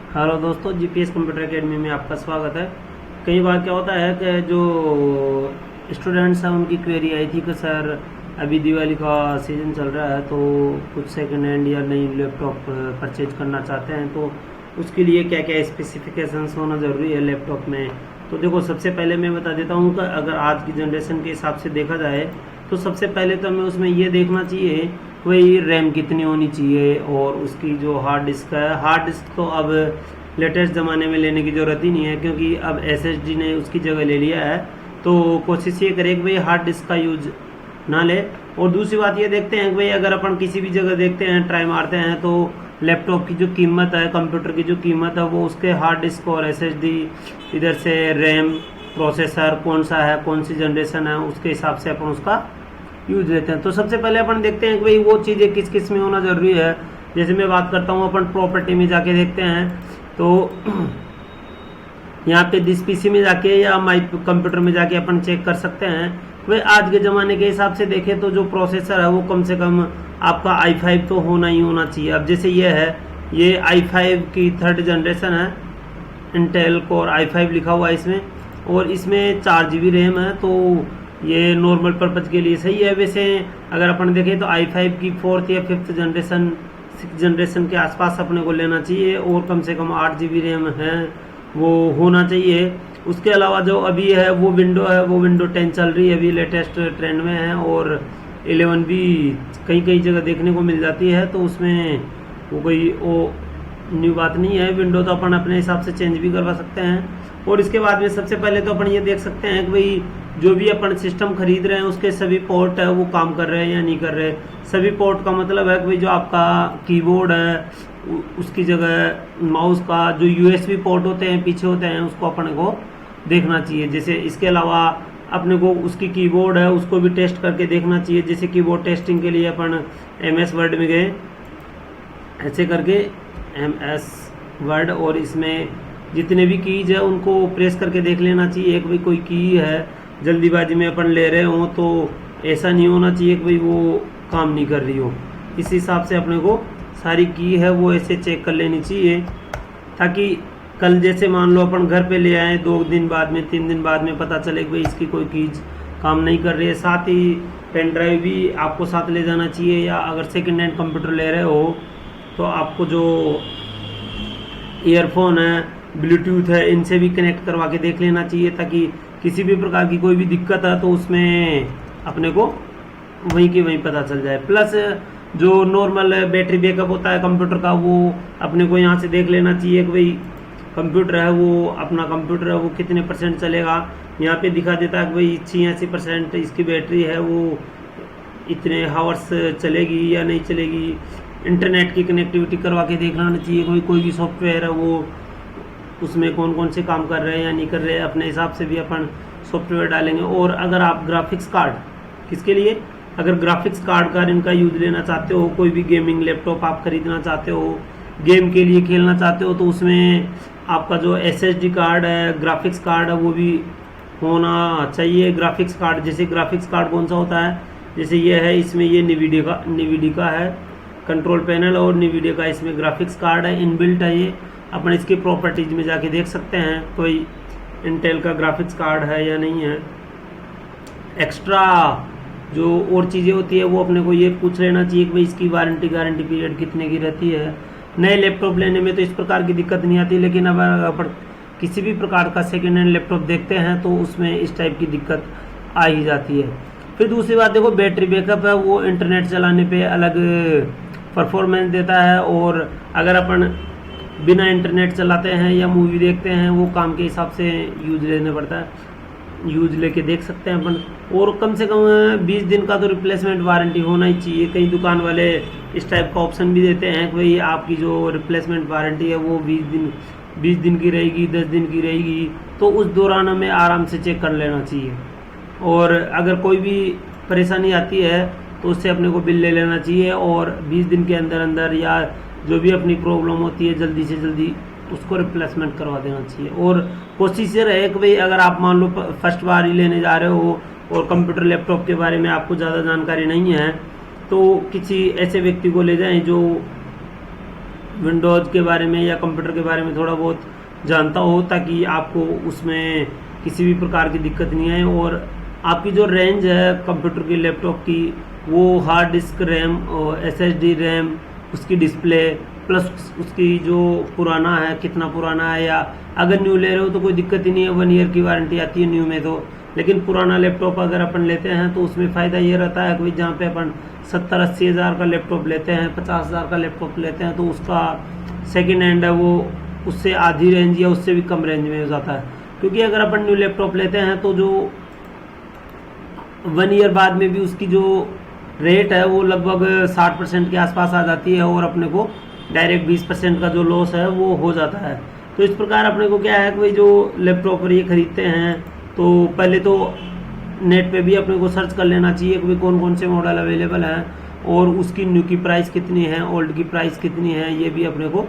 Hello दोस्तों, GPS computer academy में आपका स्वागत है। कई बार क्या होता है कि जो स्टूडेंट्स हैं उनकी क्वेरी आई थी कि सर अभी दिवाली का सीज़न चल रहा है, तो कुछ सेकंड हैंड या नई लैपटॉप परचेज करना चाहते हैं, तो उसके लिए क्या क्या स्पेसिफिकेशंस होना ज़रूरी है लैपटॉप में। तो देखो, सबसे पहले मैं बता देता हूँ कि अगर आज की जनरेशन के हिसाब से देखा जाए तो सबसे पहले तो हमें उसमें ये देखना चाहिए वही रैम कितनी होनी चाहिए, और उसकी जो हार्ड डिस्क है, हार्ड डिस्क तो अब लेटेस्ट ज़माने में लेने की ज़रूरत ही नहीं है, क्योंकि अब एसएसडी ने उसकी जगह ले लिया है। तो कोशिश ये करें कि भाई हार्ड डिस्क का यूज ना ले। और दूसरी बात ये देखते हैं कि भाई अगर अपन किसी भी जगह देखते हैं, ट्राई मारते हैं, तो लैपटॉप की जो कीमत है, कंप्यूटर की जो कीमत है, वो उसके हार्ड डिस्क और एसएसडी, इधर से रैम, प्रोसेसर कौन सा है, कौन सी जनरेशन है, उसके हिसाब से अपन उसका यूज लेते हैं। तो सबसे पहले अपन देखते हैं कि भाई वो चीज़ें किस किस में होना जरूरी है। जैसे मैं बात करता हूँ, अपन प्रॉपर्टी में जाके देखते हैं, तो यहाँ पे दिस पीसी में जाके या माई कंप्यूटर में जाके अपन चेक कर सकते हैं। भाई आज के ज़माने के हिसाब से देखें तो जो प्रोसेसर है वो कम से कम आपका i5 तो होना ही होना चाहिए। अब जैसे ये है, ये i5 की 3rd जनरेशन है, इंटेल कोर i5 लिखा हुआ है इसमें, और इसमें 4 GB रैम है, तो ये नॉर्मल पर्पज़ के लिए सही है। वैसे अगर अपन देखें तो i5 की 4th या 5th जनरेशन, 6th जनरेशन के आसपास अपने को लेना चाहिए, और कम से कम 8 GB रैम है वो होना चाहिए। उसके अलावा जो अभी है वो विंडो है, वो विंडो 10 चल रही है, अभी लेटेस्ट ट्रेंड में है, और 11 भी कई कई जगह देखने को मिल जाती है, तो उसमें वो कोई वो न्यू बात नहीं है। विंडो तो अपन अपने हिसाब से चेंज भी करवा सकते हैं। और इसके बाद में सबसे पहले तो अपन ये देख सकते हैं कि भाई जो भी अपन सिस्टम खरीद रहे हैं उसके सभी पोर्ट है वो काम कर रहे हैं या नहीं कर रहे। सभी पोर्ट का मतलब है कि भाई जो आपका कीबोर्ड है उसकी जगह माउस का जो यूएसबी पोर्ट होते हैं पीछे होते हैं, उसको अपने को देखना चाहिए। जैसे इसके अलावा अपने को उसकी कीबोर्ड है उसको भी टेस्ट करके देखना चाहिए। जैसे कीबोर्ड टेस्टिंग के लिए अपन MS वर्ड में गए, ऐसे करके MS वर्ड, और इसमें जितने भी कीज है उनको प्रेस करके देख लेना चाहिए। एक भाई कोई की है जल्दीबाजी में अपन ले रहे हो तो ऐसा नहीं होना चाहिए कि भाई वो काम नहीं कर रही हो। इस हिसाब से अपने को सारी की है वो ऐसे चेक कर लेनी चाहिए, ताकि कल जैसे मान लो अपन घर पे ले आए 2 दिन बाद में, 3 दिन बाद में पता चले कि भाई इसकी कोई कीज काम नहीं कर रही है। साथ ही पेन ड्राइव भी आपको साथ ले जाना चाहिए, या अगर सेकेंड हैंड कंप्यूटर ले रहे हो तो आपको जो ईयरफोन है, ब्लूटूथ है, इनसे भी कनेक्ट करवा के देख लेना चाहिए, ताकि किसी भी प्रकार की कोई भी दिक्कत है तो उसमें अपने को वहीं की वहीं पता चल जाए। प्लस जो नॉर्मल बैटरी बैकअप होता है कंप्यूटर का, वो अपने को यहाँ से देख लेना चाहिए कि भाई कंप्यूटर है वो, अपना कंप्यूटर है वो कितने % चलेगा। यहाँ पे दिखा देता है कि भाई 86% इसकी बैटरी है, वो इतने हावर्स चलेगी या नहीं चलेगी। इंटरनेट की कनेक्टिविटी करवा के देख लेना चाहिए, कोई भी सॉफ्टवेयर है वो उसमें कौन कौन से काम कर रहे हैं या नहीं कर रहे हैं। अपने हिसाब से भी अपन सॉफ्टवेयर डालेंगे। और अगर आप ग्राफिक्स कार्ड, किसके लिए, अगर ग्राफिक्स कार्ड का इनका यूज लेना चाहते हो, कोई भी गेमिंग लैपटॉप आप खरीदना चाहते हो, गेम के लिए खेलना चाहते हो, तो उसमें आपका जो SSD कार्ड है, ग्राफिक्स कार्ड है, वो भी होना चाहिए। ग्राफिक्स कार्ड, जैसे ग्राफिक्स कार्ड कौन सा होता है, जैसे ये है, इसमें ये NVIDIA का है कंट्रोल पैनल, और NVIDIA का इसमें ग्राफिक्स कार्ड है, इनबिल्ट है ये। अपन इसकी प्रॉपर्टीज में जाके देख सकते हैं कोई इंटेल का ग्राफिक्स कार्ड है या नहीं है। एक्स्ट्रा जो और चीज़ें होती है वो अपने को ये पूछ लेना चाहिए कि भाई इसकी गारंटी पीरियड कितने की रहती है। नए लैपटॉप लेने में तो इस प्रकार की दिक्कत नहीं आती, लेकिन अब अपन किसी भी प्रकार का सेकेंड हैंड लैपटॉप देखते हैं तो उसमें इस टाइप की दिक्कत आ ही जाती है। फिर दूसरी बात देखो, बैटरी बैकअप है वो इंटरनेट चलाने पे अलग परफॉर्मेंस देता है, और अगर अपन बिना इंटरनेट चलाते हैं या मूवी देखते हैं वो काम के हिसाब से यूज लेने पड़ता है, यूज लेके देख सकते हैं अपन। और कम से कम 20 दिन का तो रिप्लेसमेंट वारंटी होना ही चाहिए। कई दुकान वाले इस टाइप का ऑप्शन भी देते हैं कि भाई आपकी जो रिप्लेसमेंट वारंटी है वो 20 दिन की रहेगी, 10 दिन की रहेगी, तो उस दौरान हमें आराम से चेक कर लेना चाहिए। और अगर कोई भी परेशानी आती है तो उससे अपने को बिल ले लेना चाहिए, और 20 दिन के अंदर अंदर या जो भी अपनी प्रॉब्लम होती है जल्दी से जल्दी उसको रिप्लेसमेंट करवा देना चाहिए। और कोशिश ये रहे कि भाई अगर आप मान लो फर्स्ट बार ही लेने जा रहे हो और कंप्यूटर लैपटॉप के बारे में आपको ज़्यादा जानकारी नहीं है, तो किसी ऐसे व्यक्ति को ले जाएं जो विंडोज़ के बारे में या कंप्यूटर के बारे में थोड़ा बहुत जानता हो, ताकि आपको उसमें किसी भी प्रकार की दिक्कत नहीं आए। और आपकी जो रेंज है कंप्यूटर की, लैपटॉप की, वो हार्ड डिस्क रैम और SSD रैम, उसकी डिस्प्ले, प्लस उसकी जो पुराना है कितना पुराना है, या अगर न्यू ले रहे हो तो कोई दिक्कत ही नहीं है, 1 ईयर की वारंटी आती है न्यू में तो। लेकिन पुराना लैपटॉप अगर अपन लेते हैं तो उसमें फ़ायदा ये रहता है कि जहाँ पे अपन 70-80 हज़ार का लैपटॉप लेते हैं, 50 हज़ार का लैपटॉप लेते हैं, तो उसका सेकेंड हैंड है वो उससे आधी रेंज या उससे भी कम रेंज में हो जाता है। क्योंकि अगर अपन न्यू लैपटॉप लेते हैं तो जो 1 ईयर बाद में भी उसकी जो रेट है वो लगभग 60% के आसपास आ जाती है, और अपने को डायरेक्ट 20% का जो लॉस है वो हो जाता है। तो इस प्रकार अपने को क्या है कि भाई जो लैपटॉप ये खरीदते हैं तो पहले तो नेट पे भी अपने को सर्च कर लेना चाहिए कि भाई कौन कौन से मॉडल अवेलेबल हैं, और उसकी न्यू की प्राइस कितनी है, ओल्ड की प्राइस कितनी है, ये भी अपने को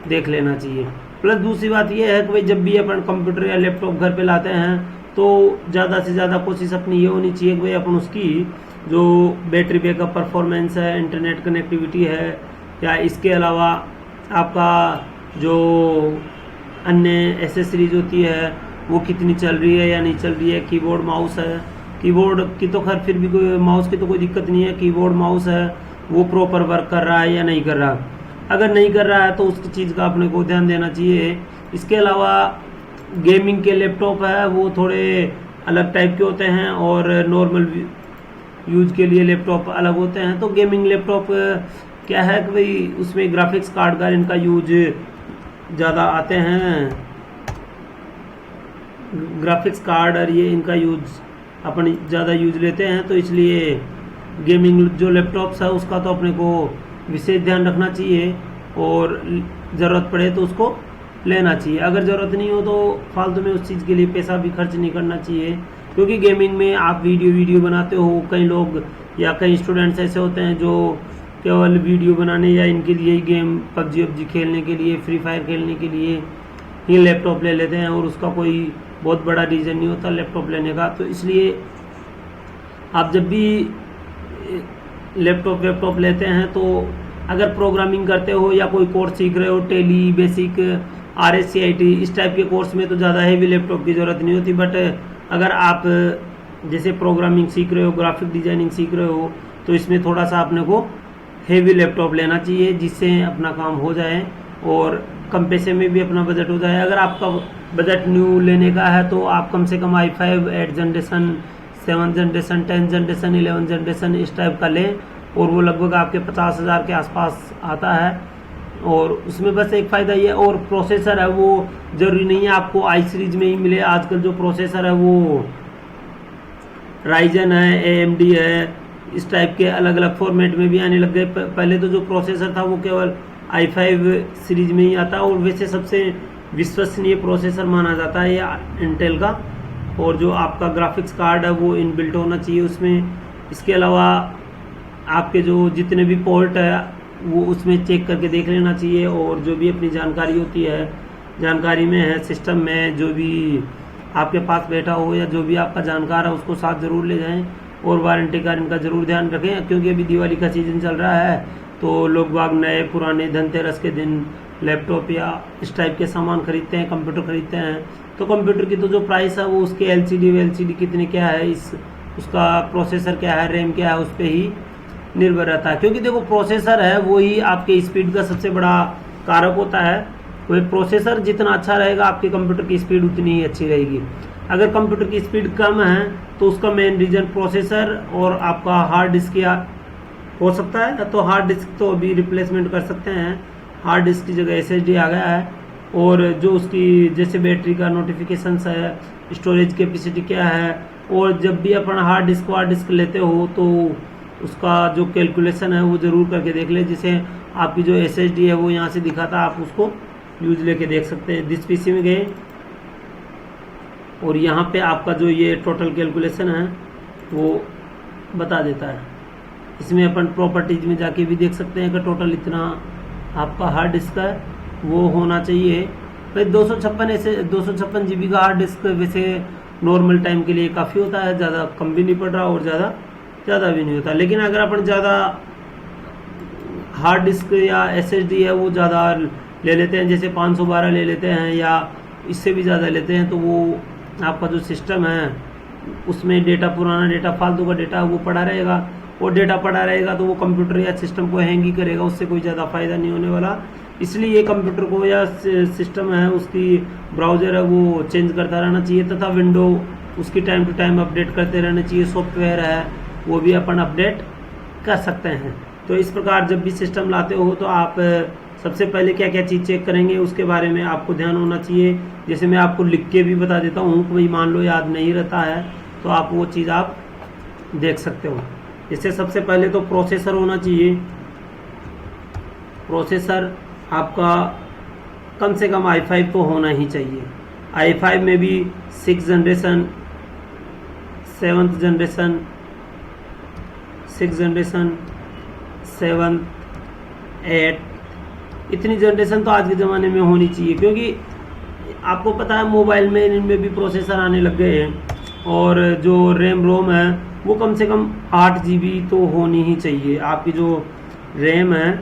देख लेना चाहिए। प्लस दूसरी बात ये है कि भाई जब भी अपन कंप्यूटर या लैपटॉप घर पे लाते हैं तो ज़्यादा से ज़्यादा कोशिश अपनी ये होनी चाहिए कि भाई अपन उसकी जो बैटरी बैकअप परफॉर्मेंस है, इंटरनेट कनेक्टिविटी है, या इसके अलावा आपका जो अन्य एसेसरीज होती है वो कितनी चल रही है या नहीं चल रही है, कीबोर्ड माउस है, कीबोर्ड की तो खैर फिर भी कोई, माउस की तो कोई दिक्कत नहीं है, कीबोर्ड माउस है वो प्रॉपर वर्क कर रहा है या नहीं कर रहा। अगर नहीं कर रहा है तो उसकी चीज़ का अपने को ध्यान देना चाहिए। इसके अलावा गेमिंग के लैपटॉप है वो थोड़े अलग टाइप के होते हैं, और नॉर्मल यूज के लिए लैपटॉप अलग होते हैं। तो गेमिंग लैपटॉप क्या है कि भाई उसमें ग्राफिक्स कार्ड का इनका यूज ज़्यादा आते हैं, ग्राफिक्स कार्ड और ये इनका यूज अपन ज़्यादा यूज लेते हैं, तो इसलिए गेमिंग जो लैपटॉप्स है उसका तो अपने को विशेष ध्यान रखना चाहिए, और ज़रूरत पड़े तो उसको लेना चाहिए। अगर ज़रूरत नहीं हो तो फालतू में उस चीज़ के लिए पैसा भी खर्च नहीं करना चाहिए। क्योंकि गेमिंग में आप वीडियो बनाते हो, कई लोग या कई स्टूडेंट्स ऐसे होते हैं जो केवल वीडियो बनाने या इनके लिए ही गेम PUBG खेलने के लिए, फ्री फायर खेलने के लिए ही लैपटॉप ले लेते हैं, और उसका कोई बहुत बड़ा रीज़न नहीं होता लैपटॉप लेने का। तो इसलिए आप जब भी लैपटॉप लेते हैं तो अगर प्रोग्रामिंग करते हो या कोई कोर्स सीख रहे हो, टेली, बेसिक, RSCIT, इस टाइप के कोर्स में तो ज़्यादा हैवी लैपटॉप की ज़रूरत नहीं होती। बट अगर आप जैसे प्रोग्रामिंग सीख रहे हो, ग्राफिक डिजाइनिंग सीख रहे हो, तो इसमें थोड़ा सा अपने को हेवी लैपटॉप लेना चाहिए जिससे अपना काम हो जाए और कम पैसे में भी अपना बजट हो जाए। अगर आपका बजट न्यू लेने का है तो आप कम से कम i5 8 generation, 7 generation, 10 generation, 11 generation इस टाइप का लें, और वो लगभग आपके 50,000 के आसपास आता है। और उसमें बस एक फ़ायदा ये, और प्रोसेसर है वो ज़रूरी नहीं है आपको i सीरीज में ही मिले। आजकल जो प्रोसेसर है वो राइजन है, AMD है, इस टाइप के अलग अलग फॉर्मेट में भी आने लग गए। पहले तो जो प्रोसेसर था वो केवल i5 सीरीज में ही आता, और वैसे सबसे विश्वसनीय प्रोसेसर माना जाता है या इंटेल का। और जो आपका ग्राफिक्स कार्ड है वो इनबिल्ट होना चाहिए उसमें। इसके अलावा आपके जो जितने भी पोर्ट है वो उसमें चेक करके देख लेना चाहिए, और जो भी अपनी जानकारी होती है, जानकारी में है सिस्टम में जो भी आपके पास बैठा हो या जो भी आपका जानकार है उसको साथ ज़रूर ले जाएं, और वारंटी कार्ड इनका ज़रूर ध्यान रखें। क्योंकि अभी दिवाली का सीज़न चल रहा है तो लोग बाग नए पुराने धनतेरस के दिन लैपटॉप या इस टाइप के सामान खरीदते हैं, कंप्यूटर खरीदते हैं। तो कंप्यूटर की तो जो प्राइस है वो उसके LCD कितने क्या है, उसका प्रोसेसर क्या है, रैम क्या है, उस पर ही निर्भर रहता है। क्योंकि देखो प्रोसेसर है वो ही आपके स्पीड का सबसे बड़ा कारक होता है। वही प्रोसेसर जितना अच्छा रहेगा आपके कंप्यूटर की स्पीड उतनी ही अच्छी रहेगी। अगर कंप्यूटर की स्पीड कम है तो उसका मेन रीज़न प्रोसेसर और आपका हार्ड डिस्क या हो सकता है। तो हार्ड डिस्क तो अभी रिप्लेसमेंट कर सकते हैं, हार्ड डिस्क की जगह SSD आ गया है। और जो उसकी जैसे बैटरी का नोटिफिकेशन है, स्टोरेज कैपेसिटी क्या है, और जब भी अपन हार्ड डिस्क लेते हो तो उसका जो कैलकुलेशन है वो ज़रूर करके देख ले। जैसे आपकी जो SSD है वो यहाँ से दिखाता है, आप उसको यूज लेके देख सकते हैं। दिस PC में गए और यहाँ पे आपका जो ये टोटल कैलकुलेशन है वो बता देता है। इसमें अपन प्रॉपर्टीज में जाके भी देख सकते हैं कि टोटल इतना आपका हार्ड डिस्क है वो होना चाहिए। भाई 256 GB का हार्ड डिस्क वैसे नॉर्मल टाइम के लिए काफ़ी होता है, ज़्यादा कम भी नहीं पड़ रहा और ज़्यादा भी नहीं होता। लेकिन अगर अपन ज़्यादा हार्ड डिस्क या एसएसडी है वो ज़्यादा ले लेते हैं, जैसे 512 ले लेते हैं या इससे भी ज़्यादा लेते हैं, तो वो आपका जो सिस्टम है उसमें डेटा, पुराना डेटा, फालतू का डेटा वो पड़ा रहेगा, और डेटा पड़ा रहेगा तो वो कंप्यूटर या सिस्टम को हैंग ही करेगा, उससे कोई ज़्यादा फ़ायदा नहीं होने वाला। इसलिए कंप्यूटर को या सिस्टम है उसकी ब्राउज़र है वो चेंज करता रहना चाहिए, तथा विंडो उसकी टाइम टू टाइम अपडेट करते रहना चाहिए। सॉफ्टवेयर है वो भी अपन अपडेट कर सकते हैं। तो इस प्रकार जब भी सिस्टम लाते हो तो आप सबसे पहले क्या क्या चीज़ चेक करेंगे उसके बारे में आपको ध्यान होना चाहिए। जैसे मैं आपको लिख के भी बता देता हूँ, कोई मान लो याद नहीं रहता है तो आप वो चीज़ आप देख सकते हो। जैसे सबसे पहले तो प्रोसेसर होना चाहिए। प्रोसेसर आपका कम से कम i5 तो होना ही चाहिए। i5 में भी 6th generation, 7th generation, 6th generation, 7th, 8th, इतनी जनरेशन तो आज के ज़माने में होनी चाहिए, क्योंकि आपको पता है मोबाइल में इनमें भी प्रोसेसर आने लग गए हैं, और जो रैम रोम है वो कम से कम 8 GB तो होनी ही चाहिए। आपकी जो रैम है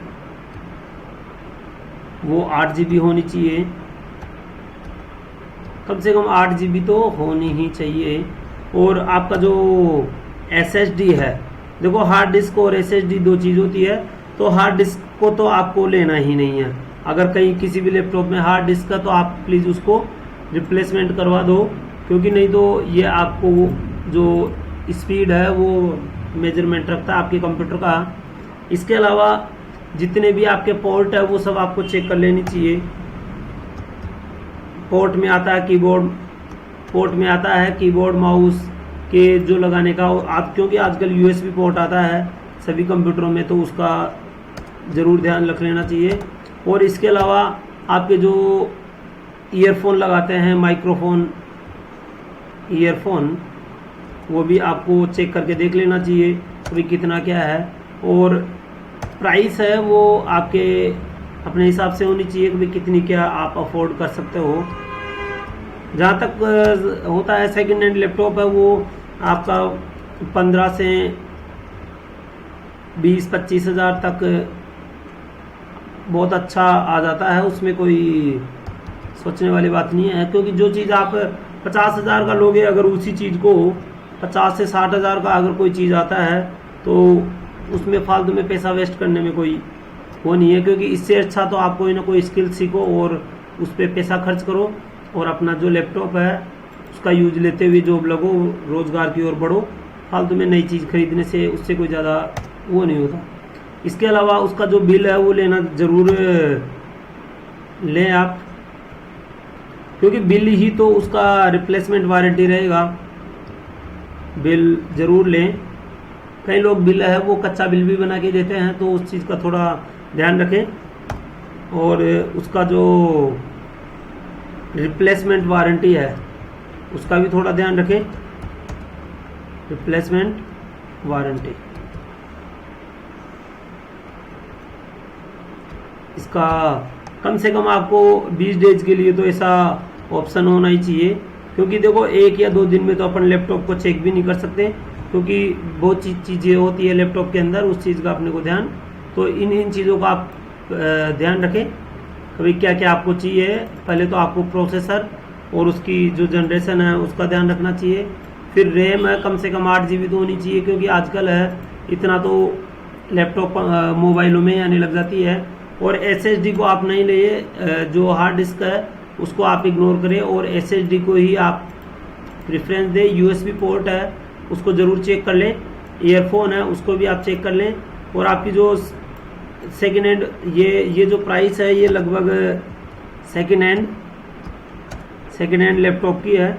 वो 8 GB होनी चाहिए, कम से कम 8 GB तो होनी ही चाहिए। और आपका जो SSD है, देखो हार्ड डिस्क और SSD दो चीज़ होती है, तो हार्ड डिस्क को तो आपको लेना ही नहीं है। अगर कहीं किसी भी लैपटॉप में हार्ड डिस्क का, तो आप प्लीज़ उसको रिप्लेसमेंट करवा दो, क्योंकि नहीं तो ये आपको जो स्पीड है वो मेजरमेंट रखता है आपके कंप्यूटर का। इसके अलावा जितने भी आपके पोर्ट है वो सब आपको चेक कर लेनी चाहिए। पोर्ट में आता है कीबोर्ड, पोर्ट में आता है कीबोर्ड माउस के जो लगाने का, आप क्योंकि आजकल USB पोर्ट आता है सभी कंप्यूटरों में, तो उसका ज़रूर ध्यान रख लेना चाहिए। और इसके अलावा आपके जो ईयरफोन लगाते हैं, माइक्रोफोन, ईयरफोन, वो भी आपको चेक करके देख लेना चाहिए कि कितना क्या है। और प्राइस है वो आपके अपने हिसाब से होनी चाहिए कि कितनी क्या आप अफोर्ड कर सकते हो। जहाँ तक होता है सेकेंड हैंड लैपटॉप है वो आपका 15 से 20-25 हज़ार तक बहुत अच्छा आ जाता है, उसमें कोई सोचने वाली बात नहीं है। क्योंकि जो चीज़ आप 50 हज़ार का लोगे, अगर उसी चीज़ को 50 से 60 हज़ार का अगर कोई चीज़ आता है तो उसमें फालतू में पैसा वेस्ट करने में कोई वो नहीं है। क्योंकि इससे अच्छा तो आप कोई ना कोई स्किल सीखो और उस पर पैसा खर्च करो, और अपना जो लैपटॉप है उसका यूज लेते हुए जॉब लगो, रोज़गार की ओर बढ़ो। फालतू में नई चीज़ खरीदने से उससे कोई ज़्यादा वो नहीं होता। इसके अलावा उसका जो बिल है वो लेना ज़रूर लें आप, क्योंकि बिल ही तो उसका रिप्लेसमेंट वारंटी रहेगा। बिल ज़रूर लें। कई लोग बिल है वो कच्चा बिल भी बना के देते हैं, तो उस चीज़ का थोड़ा ध्यान रखें। और उसका जो रिप्लेसमेंट वारंटी है उसका भी थोड़ा ध्यान रखें। रिप्लेसमेंट वारंटी इसका कम से कम आपको 20 डेज के लिए तो ऐसा ऑप्शन होना ही चाहिए। क्योंकि देखो 1 या 2 दिन में तो अपन लैपटॉप को चेक भी नहीं कर सकते, क्योंकि बहुत चीज़ें होती है लैपटॉप के अंदर, उस चीज़ का अपने को ध्यान, तो इन चीज़ों का आप ध्यान रखें कभी क्या क्या आपको चाहिए। पहले तो आपको प्रोसेसर और उसकी जो जनरेशन है उसका ध्यान रखना चाहिए। फिर रैम है कम से कम 8 GB तो होनी चाहिए, क्योंकि आजकल है इतना तो लैपटॉप मोबाइलों में आने लग जाती है। और SSD को आप नहीं लिए, जो हार्ड डिस्क है उसको आप इग्नोर करें और SSD को ही आप प्रेफरेंस दें। USB पोर्ट है उसको ज़रूर चेक कर लें। ईयरफोन है उसको भी आप चेक कर लें। और आपकी जो सेकेंड हैंड ये जो प्राइस है ये लगभग सेकेंड हैंड लैपटॉप की है।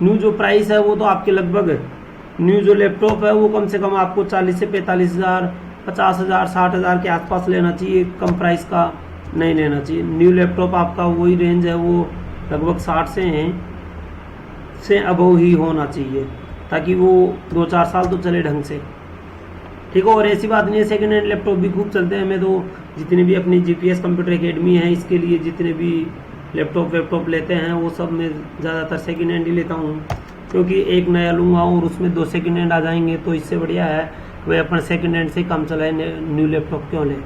न्यू जो प्राइस है वो तो आपके लगभग न्यू जो लैपटॉप है वो कम से कम आपको 40 से 45 हज़ार, 50 हज़ार, 60 हज़ार के आसपास लेना चाहिए, कम प्राइस का नहीं लेना चाहिए। न्यू लैपटॉप आपका वही रेंज है वो लगभग 60 से अबव ही होना चाहिए, ताकि वो 2-4 साल तो चले ढंग से, ठीक है। और ऐसी बात नहीं है, सेकेंड हैंड लैपटॉप भी खूब चलते हैं। मैं तो जितने भी अपनी GPS कंप्यूटर एकेडमी है इसके लिए जितने भी लैपटॉप लेते हैं वो सब मैं ज़्यादातर सेकेंड हैंड ही लेता हूँ, क्योंकि एक नया लूँगा और उसमें 2 सेकेंड हैंड आ जाएंगे, तो इससे बढ़िया है वही अपन सेकंड हैंड से काम चलाए, न्यू लैपटॉप क्यों ले।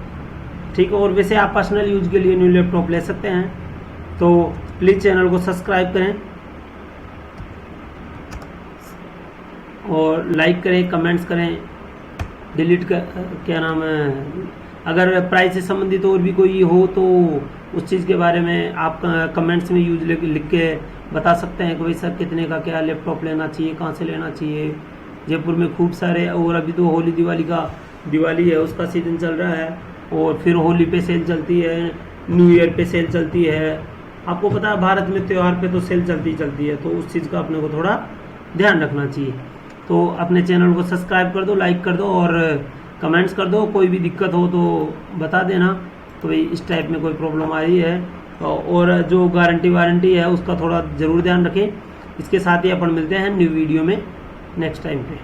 ठीक है, और वैसे आप पर्सनल यूज के लिए न्यू लैपटॉप ले सकते हैं। तो प्लीज़ चैनल को सब्सक्राइब करें और लाइक करें, कमेंट्स करें, डिलीट कर, क्या नाम है, अगर प्राइस से संबंधित और भी कोई हो तो उस चीज़ के बारे में आप कमेंट्स में यूज लिख के बता सकते हैं कि भाई सर कितने का क्या लैपटॉप लेना चाहिए, कहाँ से लेना चाहिए। जयपुर में खूब सारे, और अभी तो होली दिवाली है, उसका सीज़न चल रहा है, और फिर होली पे सेल चलती है, न्यू ईयर पे सेल चलती है। आपको पता है भारत में त्यौहार पे तो सेल चलती है, तो उस चीज़ का अपने को थोड़ा ध्यान रखना चाहिए। तो अपने चैनल को सब्सक्राइब कर दो, लाइक कर दो और कमेंट्स कर दो। कोई भी दिक्कत हो तो बता देना तो भाई इस टाइप में कोई प्रॉब्लम आ रही है। और जो वारंटी है उसका थोड़ा ज़रूर ध्यान रखें। इसके साथ ही अपन मिलते हैं न्यू वीडियो में नेक्स्ट टाइम पे।